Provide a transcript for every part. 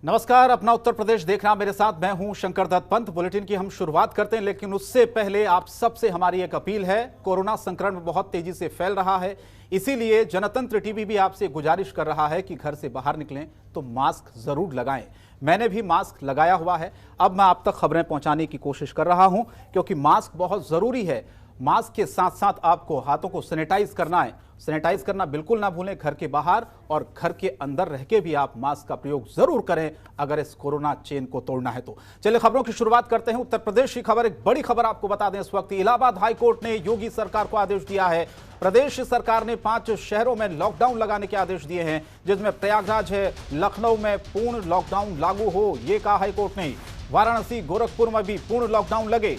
नमस्कार, अपना उत्तर प्रदेश देखना मेरे साथ मैं हूं शंकर दत्त पंत। बुलेटिन की हम शुरुआत करते हैं, लेकिन उससे पहले आप सबसे हमारी एक अपील है। कोरोना संक्रमण बहुत तेजी से फैल रहा है, इसीलिए जनतंत्र टीवी भी आपसे गुजारिश कर रहा है कि घर से बाहर निकलें तो मास्क जरूर लगाएं। मैंने भी मास्क लगाया हुआ है। अब मैं आप तक खबरें पहुंचाने की कोशिश कर रहा हूं, क्योंकि मास्क बहुत जरूरी है। मास्क के साथ साथ आपको हाथों को सैनिटाइज करना है। सैनिटाइज करना बिल्कुल ना भूलें, घर के बाहर और घर के अंदर रह के भी आप मास्क का प्रयोग जरूर करें अगर इस कोरोना चेन को तोड़ना है तो। चलिए खबरों की शुरुआत करते हैं। उत्तर प्रदेश की खबर, एक बड़ी खबर आपको बता दें। इस वक्त इलाहाबाद हाईकोर्ट ने योगी सरकार को आदेश दिया है। प्रदेश सरकार ने 5 शहरों में लॉकडाउन लगाने के आदेश दिए हैं, जिसमें प्रयागराज है। लखनऊ में पूर्ण लॉकडाउन लागू हो, यह कहा हाईकोर्ट ने। वाराणसी, गोरखपुर में भी पूर्ण लॉकडाउन लगे।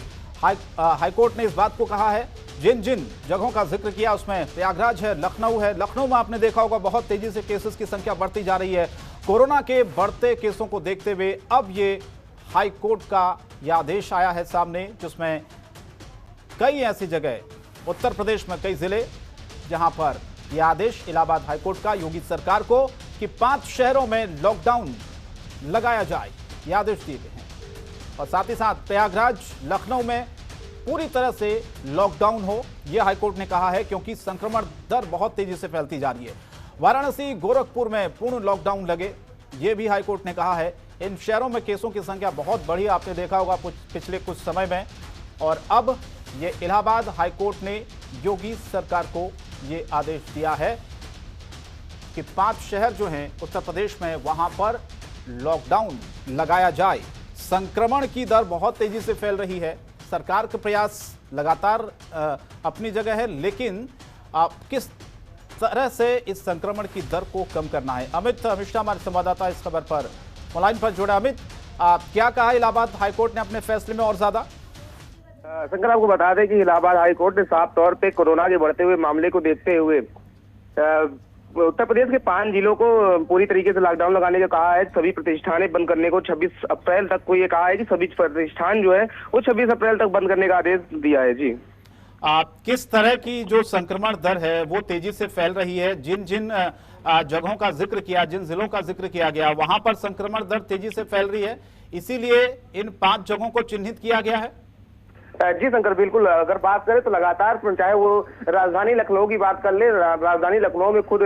हाईकोर्ट ने इस बात को कहा है। जिन जिन जगहों का जिक्र किया उसमें प्रयागराज है, लखनऊ है। लखनऊ में आपने देखा होगा बहुत तेजी से केसेस की संख्या बढ़ती जा रही है। कोरोना के बढ़ते केसों को देखते हुए अब ये हाईकोर्ट का यह आदेश आया है सामने, जिसमें कई ऐसी जगह उत्तर प्रदेश में कई जिले जहां पर यह आदेश इलाहाबाद हाईकोर्ट का योगी सरकार को कि 5 शहरों में लॉकडाउन लगाया जाए, यह आदेश दिए गए हैं। और साथ ही साथ प्रयागराज, लखनऊ में पूरी तरह से लॉकडाउन हो, यह हाईकोर्ट ने कहा है, क्योंकि संक्रमण दर बहुत तेजी से फैलती जा रही है। वाराणसी, गोरखपुर में पूर्ण लॉकडाउन लगे, यह भी हाईकोर्ट ने कहा है। इन शहरों में केसों की संख्या बहुत बढ़ी, आपने देखा होगा पिछले कुछ समय में। और अब यह इलाहाबाद हाईकोर्ट ने योगी सरकार को यह आदेश दिया है कि 5 शहर जो हैं उत्तर प्रदेश में, वहां पर लॉकडाउन लगाया जाए। संक्रमण की दर बहुत तेजी से फैल रही है। सरकार के प्रयास लगातार अपनी जगह है, लेकिन किस तरह से इस संक्रमण की दर को कम करना है। अमित मिश्रा हमारे संवाददाता इस खबर पर ऑनलाइन पर जुड़े। अमित, क्या कहा इलाहाबाद हाईकोर्ट ने अपने फैसले में और ज्यादा? शंकर, आपको बता दें कि इलाहाबाद हाईकोर्ट ने साफ तौर पे कोरोना के बढ़ते हुए मामले को देखते हुए उत्तर प्रदेश के 5 जिलों को पूरी तरीके से लॉकडाउन लगाने का कहा है। सभी प्रतिष्ठानें बंद करने को 26 अप्रैल तक को ये कहा है कि सभी प्रतिष्ठान जो है वो 26 अप्रैल तक बंद करने का आदेश दिया है। जी, किस तरह की जो संक्रमण दर है वो तेजी से फैल रही है? जिन जिन जगहों का जिक्र किया, जिन जिलों का जिक्र किया गया, वहां पर संक्रमण दर तेजी से फैल रही है, इसीलिए इन 5 जगहों को चिन्हित किया गया है। जी शंकर, बिल्कुल। अगर बात करें तो लगातार, चाहे वो राजधानी लखनऊ की बात कर ले, राजधानी लखनऊ में खुद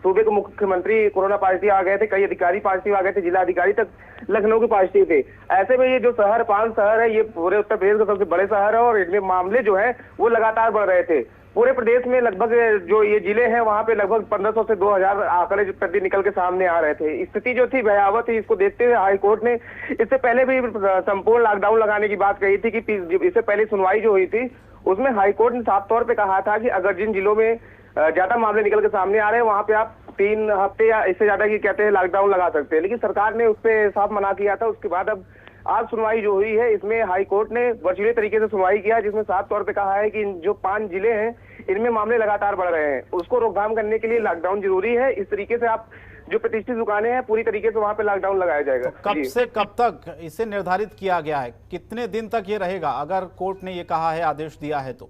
सूबे के मुख्यमंत्री कोरोना पॉजिटिव आ गए थे, कई अधिकारी पॉजिटिव आ गए थे, जिला अधिकारी तक लखनऊ के पॉजिटिव थे। ऐसे में ये जो 5 शहर है, ये पूरे उत्तर प्रदेश का सबसे बड़े शहर है और इनमें मामले जो है वो लगातार बढ़ रहे थे। पूरे प्रदेश में लगभग जो ये जिले हैं वहां पे लगभग 1500 से 2000 आंकड़े प्रति निकल के सामने आ रहे थे। स्थिति जो थी भयावह थी। इसको देखते हुए हाईकोर्ट ने इससे पहले भी संपूर्ण लॉकडाउन लगाने की बात कही थी कि इससे पहले सुनवाई जो हुई थी उसमें हाईकोर्ट ने साफ तौर पे कहा था कि अगर जिन जिलों में ज्यादा मामले निकल के सामने आ रहे हैं वहां पे आप 3 हफ्ते या इससे ज्यादा की कहते हैं लॉकडाउन लगा सकते हैं, लेकिन सरकार ने उस पर साफ मना किया था। उसके बाद अब आज सुनवाई जो हुई है, इसमें हाईकोर्ट ने वर्चुअली तरीके से सुनवाई किया, जिसमें साफ तौर पे कहा है कि जो 5 जिले हैं इनमें मामले लगातार बढ़ रहे हैं, उसको रोकथाम करने के लिए लॉकडाउन जरूरी है। इस तरीके से आप जो प्रतिष्ठित दुकानें हैं पूरी तरीके से वहां पे लॉकडाउन लगाया जाएगा। तो कब से कब तक इसे निर्धारित किया गया है? कितने दिन तक ये रहेगा अगर कोर्ट ने ये कहा है, आदेश दिया है तो?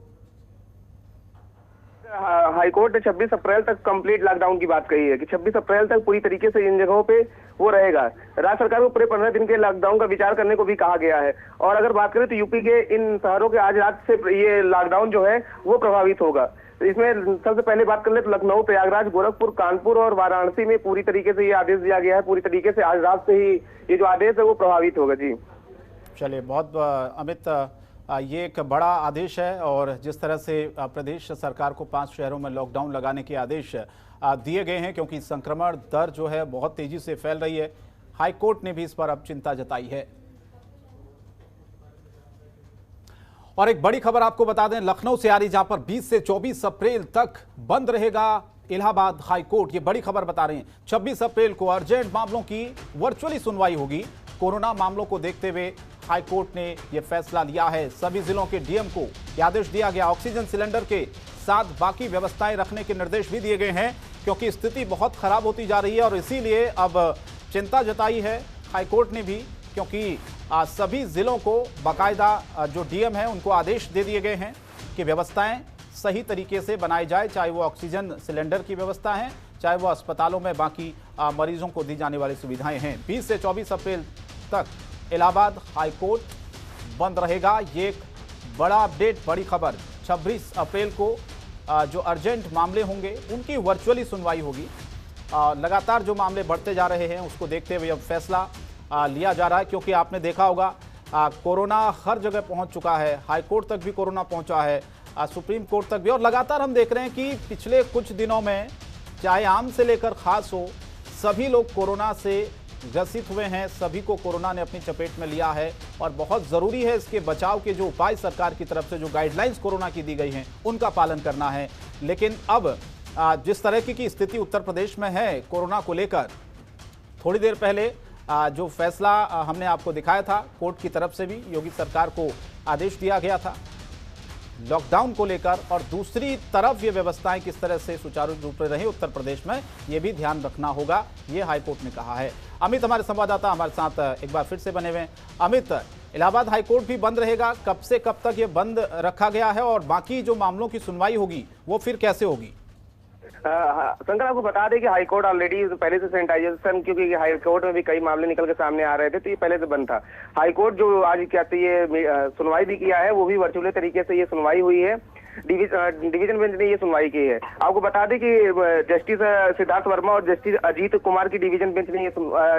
हाईकोर्ट ने 26 अप्रैल तक कंप्लीट लॉकडाउन की बात कही है कि 26 अप्रैल तक पूरी तरीके से इन जगहों पे वो रहेगा। राज्य सरकार को पूरे 15 दिन के लॉकडाउन का विचार करने को भी कहा गया है। और अगर बात करें तो यूपी के इन शहरों के आज रात से ये लॉकडाउन जो है वो प्रभावित होगा। तो इसमें सबसे पहले बात कर ले तो लखनऊ, प्रयागराज, गोरखपुर, कानपुर और वाराणसी में पूरी तरीके से ये आदेश दिया गया है। पूरी तरीके से आज रात से ही ये जो आदेश है वो प्रभावित होगा। जी चलिए, बहुत अमित, ये एक बड़ा आदेश है और जिस तरह से प्रदेश सरकार को 5 शहरों में लॉकडाउन लगाने के आदेश दिए गए हैं, क्योंकि संक्रमण दर जो है बहुत तेजी से फैल रही है। हाईकोर्ट ने भी इस पर अब चिंता जताई है। और एक बड़ी खबर आपको बता दें, लखनऊ से आ रही, जहां पर 20 से 24 अप्रैल तक बंद रहेगा इलाहाबाद हाईकोर्ट। ये बड़ी खबर बता रहे हैं। 26 अप्रैल को अर्जेंट मामलों की वर्चुअली सुनवाई होगी। कोरोना मामलों को देखते हुए हाईकोर्ट ने यह फैसला लिया है। सभी जिलों के डीएम को यह आदेश दिया गया। ऑक्सीजन सिलेंडर के साथ बाकी व्यवस्थाएं रखने के निर्देश भी दिए गए हैं, क्योंकि स्थिति बहुत खराब होती जा रही है और इसीलिए अब चिंता जताई है हाईकोर्ट ने भी, क्योंकि सभी जिलों को बाकायदा जो डीएम है उनको आदेश दे दिए गए हैं कि व्यवस्थाएं सही तरीके से बनाई जाए, चाहे वो ऑक्सीजन सिलेंडर की व्यवस्था है, चाहे वो अस्पतालों में बाकी मरीजों को दी जाने वाली सुविधाएं हैं। 20 से 24 अप्रैल तक इलाहाबाद हाईकोर्ट बंद रहेगा। ये एक बड़ा अपडेट, बड़ी खबर। 26 अप्रैल को जो अर्जेंट मामले होंगे उनकी वर्चुअली सुनवाई होगी। लगातार जो मामले बढ़ते जा रहे हैं उसको देखते हुए अब फैसला लिया जा रहा है, क्योंकि आपने देखा होगा कोरोना हर जगह पहुंच चुका है। हाई कोर्ट तक भी कोरोना पहुंचा है, सुप्रीम कोर्ट तक भी, और लगातार हम देख रहे हैं कि पिछले कुछ दिनों में चाहे आम से लेकर खास हो, सभी लोग कोरोना से ग्रसित हुए हैं। सभी को कोरोना ने अपनी चपेट में लिया है और बहुत ज़रूरी है इसके बचाव के जो उपाय सरकार की तरफ से जो गाइडलाइंस कोरोना की दी गई हैं उनका पालन करना है। लेकिन अब जिस तरह की स्थिति उत्तर प्रदेश में है कोरोना को लेकर, थोड़ी देर पहले जो फैसला हमने आपको दिखाया था, कोर्ट की तरफ से भी योगी सरकार को आदेश दिया गया था लॉकडाउन को लेकर, और दूसरी तरफ ये व्यवस्थाएं किस तरह से सुचारू रूप से रहे उत्तर प्रदेश में, ये भी ध्यान रखना होगा, ये हाईकोर्ट ने कहा है। अमित हमारे संवाददाता हमारे साथ एक बार फिर से बने हुए हैं। अमित, इलाहाबाद हाईकोर्ट भी बंद रहेगा, कब से कब तक ये बंद रखा गया है और बाकी जो मामलों की सुनवाई होगी वो फिर कैसे होगी? शंकर, आपको बता दें कि हाईकोर्ट ऑलरेडी पहले से सैनिटाइजेशन, क्योंकि हाईकोर्ट में भी कई मामले निकल के सामने आ रहे थे, तो ये पहले से बंद था। हाईकोर्ट जो आज कहते ये सुनवाई भी किया है, वो भी वर्चुअल तरीके से ये सुनवाई हुई है। डिवीजन बेंच ने ये सुनवाई की है। आपको बता दें कि जस्टिस सिद्धार्थ वर्मा और जस्टिस अजीत कुमार की डिवीजन बेंच ने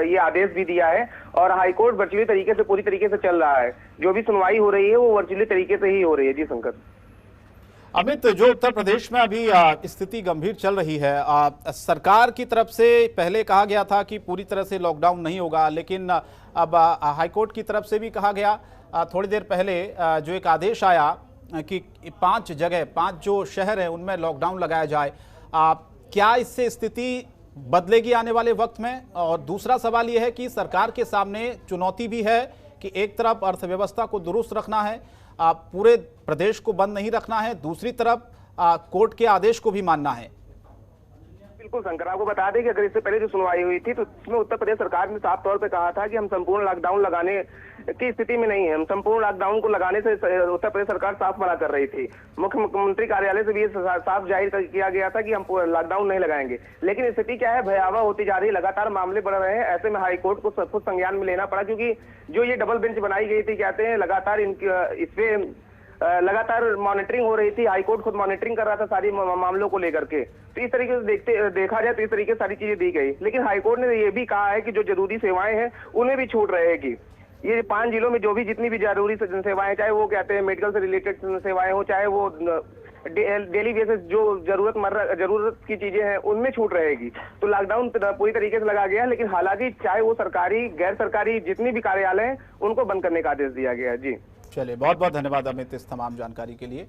ये आदेश भी दिया है, और हाईकोर्ट वर्चुअली तरीके से पूरी तरीके से चल रहा है। जो भी सुनवाई हो रही है वो वर्चुअली तरीके से ही हो रही है। जी शंकर। अमित, जो उत्तर प्रदेश में अभी स्थिति गंभीर चल रही है, सरकार की तरफ से पहले कहा गया था कि पूरी तरह से लॉकडाउन नहीं होगा, लेकिन अब हाईकोर्ट की तरफ से भी कहा गया थोड़ी देर पहले जो एक आदेश आया कि 5 जगह, 5 जो शहर हैं उनमें लॉकडाउन लगाया जाए। क्या इससे स्थिति बदलेगी आने वाले वक्त में? और दूसरा सवाल यह है कि सरकार के सामने चुनौती भी है कि एक तरफ अर्थव्यवस्था को दुरुस्त रखना है, पूरे प्रदेश को बंद नहीं रखना है, दूसरी तरफ कोर्ट के आदेश को भी मानना है। बिल्कुल शंकर, आपको बता दें कि अगर इससे पहले जो सुनवाई हुई थी तो उसमें उत्तर प्रदेश सरकार ने साफ तौर पे कहा था कि हम संपूर्ण लॉकडाउन लगाने की स्थिति में नहीं है। हम संपूर्ण लॉकडाउन को लगाने से उत्तर प्रदेश सरकार साफ मना कर रही थी। मुख्यमंत्री कार्यालय से भी साफ जाहिर किया गया था कि हम लॉकडाउन नहीं लगाएंगे। लेकिन स्थिति क्या है, भयावह होती जा रही है, लगातार मामले बढ़ रहे हैं। ऐसे में हाईकोर्ट को सब कुछ संज्ञान में लेना पड़ा, क्योंकि जो ये डबल बेंच बनाई गई थी, कहते हैं लगातार इस पे लगातार मॉनिटरिंग हो रही थी। हाईकोर्ट खुद मॉनिटरिंग कर रहा था सारी मामलों को लेकर के। तो इस तरीके से देखा जाए तो इस तरीके से सारी चीजें दी गई। लेकिन हाईकोर्ट ने ये भी कहा है कि जो जरूरी सेवाएं हैं उन्हें भी छूट रहेगी। ये 5 जिलों में जो भी जितनी भी जरूरी सेवाएं, चाहे वो कहते हैं मेडिकल से रिलेटेड सेवाएं हो, चाहे वो डेली बेसिस जो जरूरत की चीजें हैं उनमें छूट रहेगी। तो लॉकडाउन पूरी तरीके से लगा गया है, लेकिन हालांकि चाहे वो सरकारी गैर सरकारी जितनी भी कार्यालय हैं उनको बंद करने का आदेश दिया गया है। जी चलिए, बहुत बहुत धन्यवाद अमित इस तमाम जानकारी के लिए।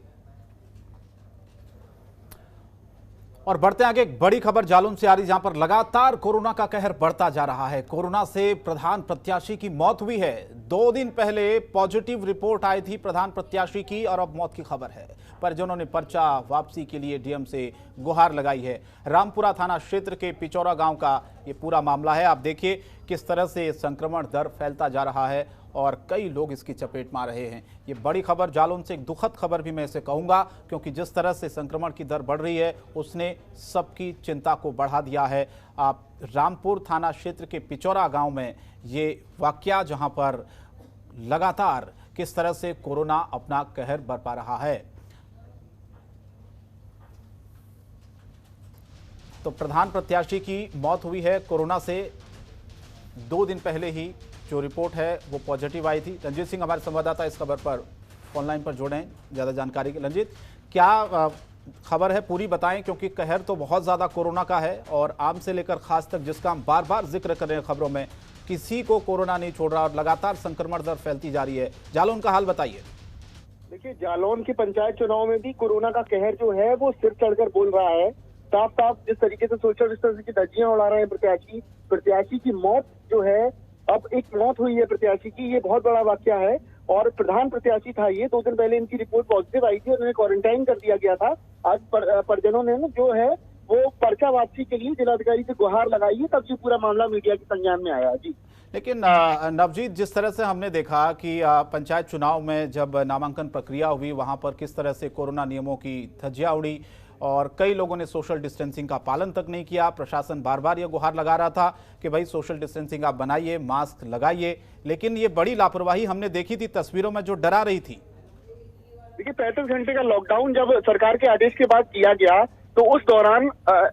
और बढ़ते आगे, एक बड़ी खबर जालौन से आ रही, जहां पर लगातार कोरोना का कहर बढ़ता जा रहा है। कोरोना से प्रधान प्रत्याशी की मौत हुई है। 2 दिन पहले पॉजिटिव रिपोर्ट आई थी प्रधान प्रत्याशी की, और अब मौत की खबर है। परिजनों ने पर्चा वापसी के लिए डीएम से गुहार लगाई है। रामपुरा थाना क्षेत्र के पिचौरा गांव का ये पूरा मामला है। आप देखिए किस तरह से संक्रमण दर फैलता जा रहा है और कई लोग इसकी चपेट में आ रहे हैं। ये बड़ी खबर जालौन से, एक दुखद खबर भी मैं इसे कहूँगा, क्योंकि जिस तरह से संक्रमण की दर बढ़ रही है उसने सबकी चिंता को बढ़ा दिया है। आप रामपुर थाना क्षेत्र के पिचौरा गांव में ये वाकया, जहां पर लगातार किस तरह से कोरोना अपना कहर बरपा रहा है। तो प्रधान प्रत्याशी की मौत हुई है कोरोना से। 2 दिन पहले ही जो रिपोर्ट है वो पॉजिटिव आई थी। रंजीत सिंह हमारे संवाददाता इस खबर पर ऑनलाइन पर जुड़े हैं ज़्यादा जानकारी के। रंजीत, क्या खबर है पूरी बताएं, क्योंकि कहर तो बहुत ज़्यादा कोरोना का है और आम से लेकर खास तक, जिसका हम बार बार जिक्र कर रहे हैं खबरों में, किसी को कोरोना नहीं छोड़ रहा और लगातार संक्रमण दर फैलती जा रही है। जालौन का हाल बताइए। देखिए, जालौन के पंचायत चुनाव में भी कोरोना का कहर जो है वो सिर चढ़कर बोल रहा है। साफ साफ जिस तरीके से सोशल डिस्टेंसिंग की धज्जियां उड़ा रहे हैं प्रत्याशी की मौत जो है, अब एक मौत हुई है प्रत्याशी की, ये बहुत बड़ा वाकया है। और प्रधान प्रत्याशी था ये, 2 दिन पहले इनकी रिपोर्ट पॉजिटिव आई थी और उन्हें क्वारंटाइन कर दिया गया था। आज परिजनों ने जो है वो पर्चा वापसी के लिए जिलाधिकारी से गुहार लगाई है, तब ये पूरा मामला मीडिया के संज्ञान में आया। जी लेकिन नवजीत, जिस तरह से हमने देखा कि पंचायत चुनाव में जब नामांकन प्रक्रिया हुई, वहां पर किस तरह से कोरोना नियमों की धज्जियां उड़ी और कई लोगों ने सोशल डिस्टेंसिंग का पालन तक नहीं किया। प्रशासन बार बार ये गुहार लगा रहा था कि भाई सोशल डिस्टेंसिंग आप बनाइए, मास्क लगाइए, लेकिन ये बड़ी लापरवाही हमने देखी थी तस्वीरों में जो डरा रही थी। देखिए 35 घंटे का लॉकडाउन जब सरकार के आदेश के बाद किया गया तो उस दौरान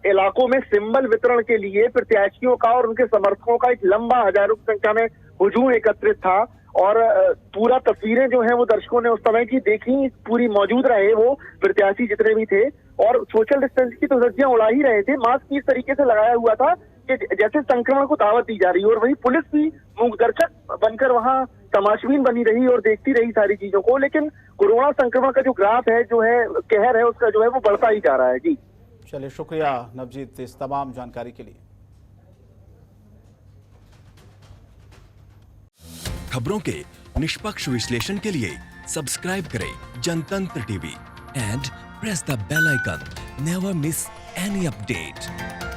इलाकों में सिंबल वितरण के लिए प्रत्याशियों का और उनके समर्थकों का एक लंबा हजारों की संख्या में हुजूम एकत्रित था और पूरा तस्वीरें जो हैं वो दर्शकों ने उस समय की देखी, पूरी मौजूद रहे वो प्रत्याशी जितने भी थे और सोशल डिस्टेंस की तो धज्जियां उड़ा ही रहे थे। मास्क इस तरीके से लगाया हुआ था कि जैसे संक्रमण को दावत दी जा रही है और वही पुलिस भी मूकदर्शक बनकर वहां तमाशबीन बनी रही और देखती रही सारी चीजों को। लेकिन कोरोना संक्रमण का जो ग्राफ है, जो है कहर है, उसका जो है वो बढ़ता ही जा रहा है। जी चलिए, शुक्रिया नवजीत इस तमाम जानकारी के लिए। खबरों के निष्पक्ष विश्लेषण के लिए सब्सक्राइब करें Jantantra TV and press the bell icon. Never miss any update.